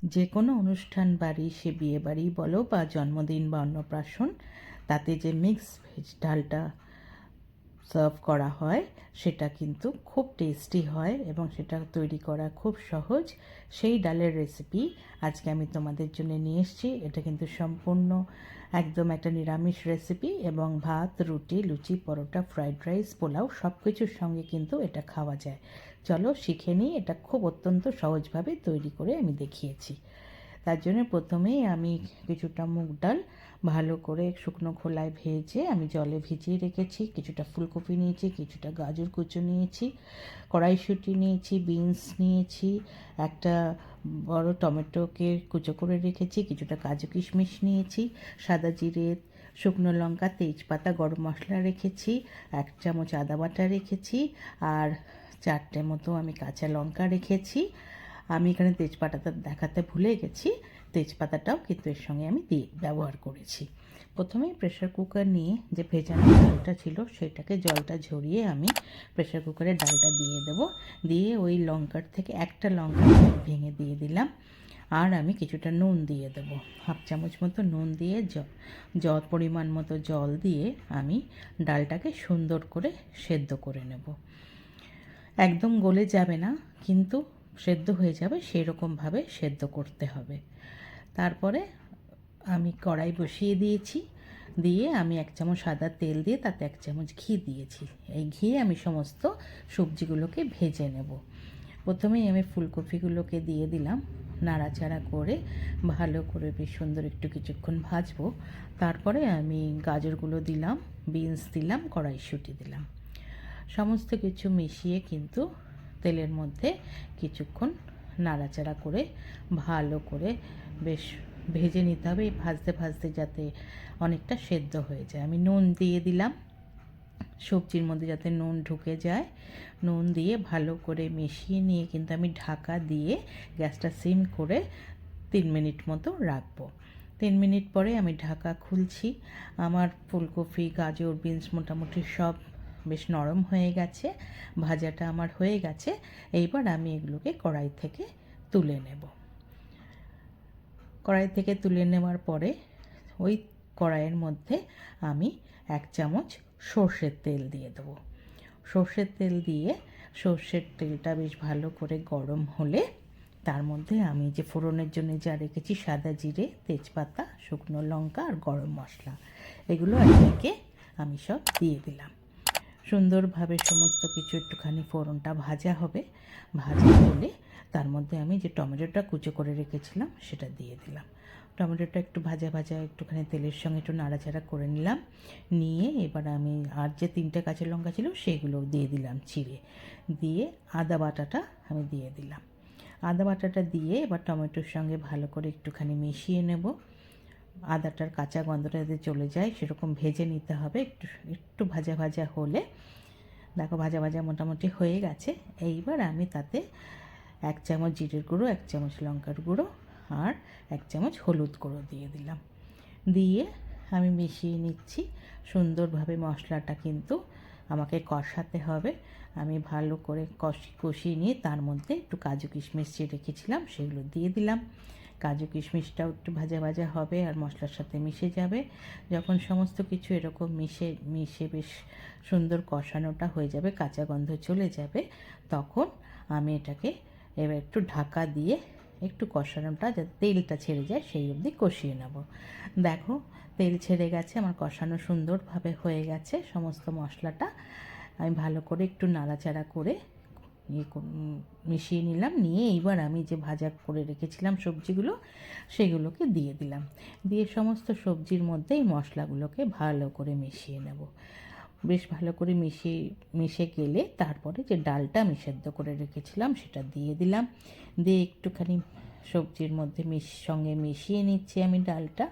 যে কোনো অনুষ্ঠান বাড়ি, সে বিয়ে বাড়ি বলো বা জন্মদিন বা অন্নপ্রাশন, তাতে যে মিক্স ভেজ ডালটা সার্ভ করা হয় সেটা কিন্তু খুব টেস্টি হয় এবং সেটা তৈরি করা খুব সহজ। সেই ডালের রেসিপি আজকে আমি তোমাদের জন্য নিয়ে এসেছি। এটা কিন্তু সম্পূর্ণ একদম একটা নিরামিষ রেসিপি এবং ভাত, রুটি, লুচি, পরোটা, ফ্রাইড রাইস, পোলাও সব কিছুর সঙ্গে কিন্তু এটা খাওয়া যায়। চলো শিখে নিই। এটা খুব অত্যন্ত সহজভাবে তৈরি করে আমি দেখিয়েছি। তার জন্য প্রথমেই আমি কিছুটা মুগ ডাল ভালো করে শুকনো খোলায় ভেজে আমি জলে ভিজিয়ে রেখেছি। কিছুটা ফুলকপি নিয়েছি, কিছুটা গাজর কুচো নিয়েছি, কড়াইশুঁটি নিয়েছি, বিনস নিয়েছি, একটা বড় টমেটোকে কুচো করে রেখেছি, কিছুটা কাজু কিশমিশ নিয়েছি, সাদা জিরে, শুকনো লঙ্কা, তেজপাতা, গরম মশলা রেখেছি, 1 চামচ আদা বাটা রেখেছি, আর 4টে মতো আমি কাঁচা লঙ্কা রেখেছি। আমি এখানে তেজপাতাটা দেখাতে ভুলে গেছি, তেজপাতাটাও কিন্তু এর সঙ্গে আমি ব্যবহার করেছি। প্রথমেই প্রেশার কুকার নিয়ে যে ভেজানো ডালটা ছিল সেটাকে জলটা ঝরিয়ে আমি প্রেশার কুকারে ডালটা দিয়ে দেবো। দিয়ে ওই লঙ্কার থেকে একটা লঙ্কা ভেঙে দিয়ে দিলাম। আর আমি কিছুটা নুন দিয়ে দেবো, 1/2 চামচ মতো নুন দিয়ে জল পরিমাণ মতো জল দিয়ে আমি ডালটাকে সুন্দর করে সেদ্ধ করে নেব। একদম গলে যাবে না, কিন্তু সেদ্ধ হয়ে যাবে সেরকমভাবে সেদ্ধ করতে হবে। তারপরে আমি কড়াই বসিয়ে দিয়েছি, দিয়ে আমি 1 চামচ সাদা তেল দিয়ে তাতে 1 চামচ ঘি দিয়েছি। এই ঘি আমি সমস্ত সবজিগুলোকে ভেজে নেব। প্রথমেই আমি ফুলকপিগুলোকে দিয়ে দিলাম, নাড়াচাড়া করে ভালো করে বেশ সুন্দর একটু কিছুক্ষণ ভাজবো। তারপরে আমি গাজরগুলো দিলাম, বিনস দিলাম, কড়াইশুঁটি দিলাম। সমস্ত কিছু মিশিয়ে কিন্তু তেলের মধ্যে কিছুক্ষণ নাড়াচাড়া করে ভালো করে বেশ ভেজে নিতে হবে। ভাজতে ভাজতে যাতে অনেকটা সেদ্ধ হয়ে যায়। আমি নুন দিয়ে দিলাম, সবজির মধ্যে যাতে নুন ঢুকে যায়। নুন দিয়ে ভালো করে মিশিয়ে নিয়ে কিন্তু আমি ঢাকা দিয়ে গ্যাসটা সিম করে 3 মিনিট মতো রাখবো। 3 মিনিট পরে আমি ঢাকা খুলছি। আমার ফুলকপি, গাজর, বিনস মোটামুটি সব বেশ নরম হয়ে গেছে, ভাজাটা আমার হয়ে গেছে। এইবার আমি এগুলোকে কড়াই থেকে তুলে নেব। কড়াই থেকে তুলে নেওয়ার পরে ওই কড়াইয়ের মধ্যে আমি 1 চামচ সর্ষের তেল দিয়ে দেবো। সর্ষের তেল দিয়ে সর্ষের তেলটা বেশ ভালো করে গরম হলে তার মধ্যে আমি যে ফোড়নের জন্য যা রেখেছি সাদা জিরে, তেজপাতা, শুকনো লঙ্কা আর গরম মশলা, এগুলো একে আমি সব দিয়ে দিলাম। সুন্দরভাবে সমস্ত কিছু একটুখানি ফোড়নটা ভাজা হবে। ভাজা হলে তার মধ্যে আমি যে টমেটোটা কুচো করে রেখেছিলাম সেটা দিয়ে দিলাম। টমেটোটা একটু ভাজা ভাজা একটুখানি তেলের সঙ্গে একটু নাড়াচাড়া করে নিলাম। নিয়ে এবার আমি আর যে 3টে কাঁচা লঙ্কা ছিল সেগুলো দিয়ে দিলাম চিড়ে। দিয়ে আদা বাটাটা আমি দিয়ে দিলাম। আদা বাটাটা দিয়ে এবার টমেটোর সঙ্গে ভালো করে একটুখানি মিশিয়ে নেব। আদাটার কাঁচা গন্ধটা যাতে চলে যায় সেরকম ভেজে নিতে হবে। একটু একটু ভাজা ভাজা হলে দেখো ভাজা ভাজা মোটামুটি হয়ে গেছে। এইবার আমি তাতে 1 চামচ জিরের গুঁড়ো, 1 চামচ লঙ্কার গুঁড়ো আর 1 চামচ হলুদ গুঁড়ো দিয়ে দিলাম। দিয়ে আমি মিশিয়ে নিচ্ছি সুন্দরভাবে। মশলাটা কিন্তু আমাকে কষাতে হবে। আমি ভালো করে কষিয়ে নিয়ে তার মধ্যে একটু কাজু কিশমিশ যে রেখেছিলাম সেগুলো দিয়ে দিলাম। কাজু কিশমিশটাও একটু ভাজা ভাজা হবে আর মশলার সাথে মিশে যাবে। যখন সমস্ত কিছু এরকম মিশে বেশ সুন্দর কষানোটা হয়ে যাবে, কাঁচা গন্ধ চলে যাবে, তখন আমি এটাকে এবার একটু ঢাকা দিয়ে একটু কষানোটা যাতে তেলটা ছেড়ে যায় সেই অবধি কষিয়ে নেব। দেখো তেল ছেড়ে গেছে, আমার কষানো সুন্দরভাবে হয়ে গেছে। সমস্ত মশলাটা আমি ভালো করে একটু নাড়াচাড়া করে মিশিয়ে নিলাম। নিয়ে এইবার আমি যে ভাজা করে রেখেছিলাম সবজিগুলো সেগুলোকে দিয়ে দিলাম। দিয়ে সমস্ত সবজির মধ্যে এই মশলাগুলোকে ভালো করে মিশিয়ে নেব। বেশ ভালো করে মিশে গেলে তারপরে যে ডালটা আমি সেদ্ধ করে রেখেছিলাম সেটা দিয়ে দিলাম। দিয়ে একটুখানি সবজির মধ্যে সঙ্গে মিশিয়ে নিচ্ছি আমি ডালটা।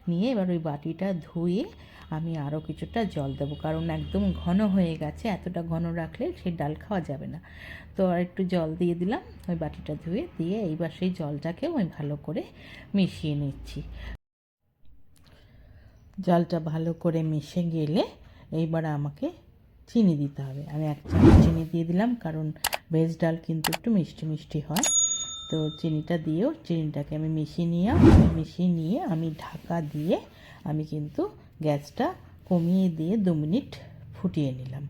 নিয়ে এবার ওই বাটিটা ধুয়ে আমি আরও কিছুটা জল দেবো, কারণ একদম ঘন হয়ে গেছে। এতটা ঘন রাখলে সেই ডাল খাওয়া যাবে না। তো আর একটু জল দিয়ে দিলাম ওই বাটিটা ধুয়ে। দিয়ে এইবার সেই জলটাকেও আমি ভালো করে মিশিয়ে নিচ্ছি। জলটা ভালো করে মিশে গেলে এইবার আমাকে চিনি দিতে হবে। আমি 1 চামচ চিনি দিয়ে দিলাম, কারণ ভেজ ডাল কিন্তু একটু মিষ্টি মিষ্টি হয়। তো চিনিটা দিয়েও চিনিটাকে আমি মিশিয়ে নিয়ে আমি ঢাকা দিয়ে আমি কিন্তু গ্যাসটা কমিয়ে দিয়ে 2 মিনিট ফুটিয়ে নিলাম।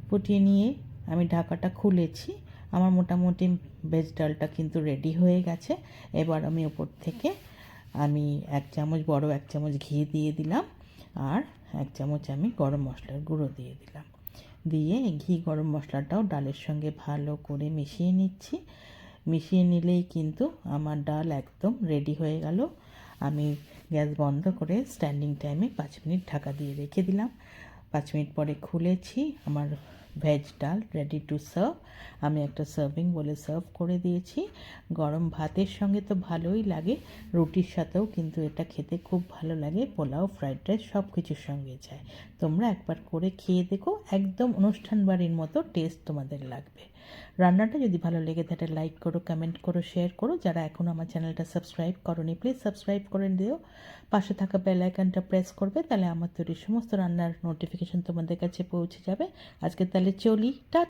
ফুটিয়ে নিয়ে আমি ঢাকাটা খুলেছি। আমার মোটামুটি ভেজ ডালটা কিন্তু রেডি হয়ে গেছে। এবার আমি ওপর থেকে আমি 1 চামচ, বড় 1 চামচ ঘি দিয়ে দিলাম, আর 1 চামচ আমি গরম মশলার গুঁড়ো দিয়ে দিলাম। দিয়ে ঘি গরম মশলাটাও ডালের সঙ্গে ভালো করে মিশিয়ে নিচ্ছি। মিশিয়ে নিলেই কিন্তু আমার ডাল একদম রেডি হয়ে গেল। আমি গ্যাস বন্ধ করে স্ট্যান্ডিং টাইমে 5 মিনিট ঢাকা দিয়ে রেখে দিলাম। 5 মিনিট পরে খুলেছি, আমার ভেজ ডাল রেডি টু সার্ভ। আমি একটা সার্ভিং বলে সার্ভ করে দিয়েছি। গরম ভাতের সঙ্গে তো ভালোই লাগে, রুটির সাথেও কিন্তু এটা খেতে খুব ভালো লাগে, পোলাও, ফ্রাইড রাইস সব কিছুর সঙ্গে যায়। তোমরা একবার করে খেয়ে দেখো, একদম অনুষ্ঠান বাড়ির মতো টেস্ট তোমাদের লাগবে। রান্নাটা যদি ভালো লেগে থাকে লাইক করো, কমেন্ট করো, শেয়ার করো। যারা এখনও আমার চ্যানেলটা সাবস্ক্রাইব করোনি প্লিজ সাবস্ক্রাইব করে দিও। পাশে থাকা বেল আইকনটা প্রেস করবে, তাহলে আমার তৈরি সমস্ত রান্নার নোটিফিকেশন তোমাদের কাছে পৌঁছে যাবে। আজকে তাহলে চলি, টাটা।